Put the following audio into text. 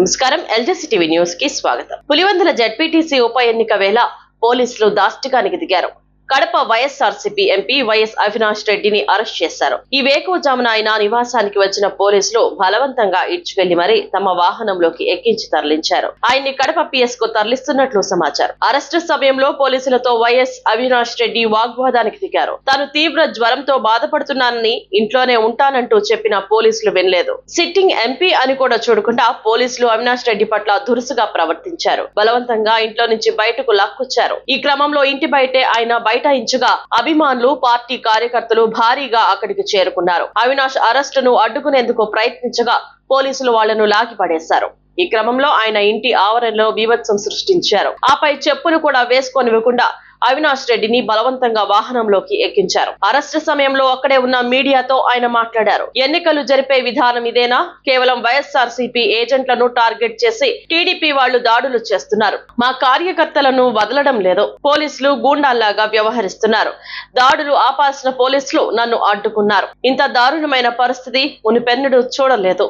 నమస్కారం, ఎల్జెసి TV news కి స్వాగతం. పులివెందుల జెడ్పీటీసీ ఉప ఎన్నిక వేళ పోలీసులు దాష్టికానికి దిగారు. కడప వైఎస్ఆర్సీపీ ఎంపీ వైఎస్ అవినాష్ రెడ్డిని అరెస్ట్ చేశారు. ఈ వేకువజామున ఆయన నివాసానికి వచ్చిన పోలీసులు బలవంతంగా ఈడ్చుకెళ్లి మరీ తమ వాహనంలోకి ఎక్కించి తరలించారు. ఆయన్ని కడప పిఎస్ కు తరలిస్తున్నట్లు సమాచారం. అరెస్టు సమయంలో పోలీసులతో వైఎస్ అవినాష్ రెడ్డి వాగ్వాదానికి దిగారు. తాను తీవ్ర జ్వరంతో బాధపడుతున్నానని, ఇంట్లోనే ఉంటానంటూ చెప్పిన పోలీసులు వినలేదు. సిట్టింగ్ ఎంపీ అని కూడా చూడకుండా పోలీసులు అవినాష్ రెడ్డి పట్ల దురుసుగా ప్రవర్తించారు. బలవంతంగా ఇంట్లో నుంచి బయటకు లాక్కొచ్చారు. ఈ క్రమంలో ఇంటి బయటే ఆయన బైఠాయించగా అభిమానులు, పార్టీ కార్యకర్తలు భారీగా అక్కడికి చేరుకున్నారు. అవినాష్ అరెస్టును అడ్డుకునేందుకు ప్రయత్నించగా పోలీసులు వాళ్లను లాగి పడేశారు. ఈ క్రమంలో ఆయన ఇంటి ఆవరణలో బీభత్సం సృష్టించారు. ఆపై చెప్పులు కూడా వేసుకోనివ్వకుండా అవినాష్ రెడ్డిని బలవంతంగా వాహనంలోకి ఎక్కించారు. అరెస్టు సమయంలో అక్కడే ఉన్న మీడియాతో ఆయన మాట్లాడారు. ఎన్నికలు జరిపే విధానం ఇదేనా? కేవలం వైఎస్ఆర్సీపీ ఏజెంట్లను టార్గెట్ చేసి టీడీపీ వాళ్లు దాడులు చేస్తున్నారు. మా కార్యకర్తలను వదలడం లేదు. పోలీసులు గూండాల్లాగా వ్యవహరిస్తున్నారు. దాడులు ఆపాల్సిన పోలీసులు నన్ను అడ్డుకున్నారు. ఇంత దారుణమైన పరిస్థితి మునిపెన్నడూ చూడలేదు.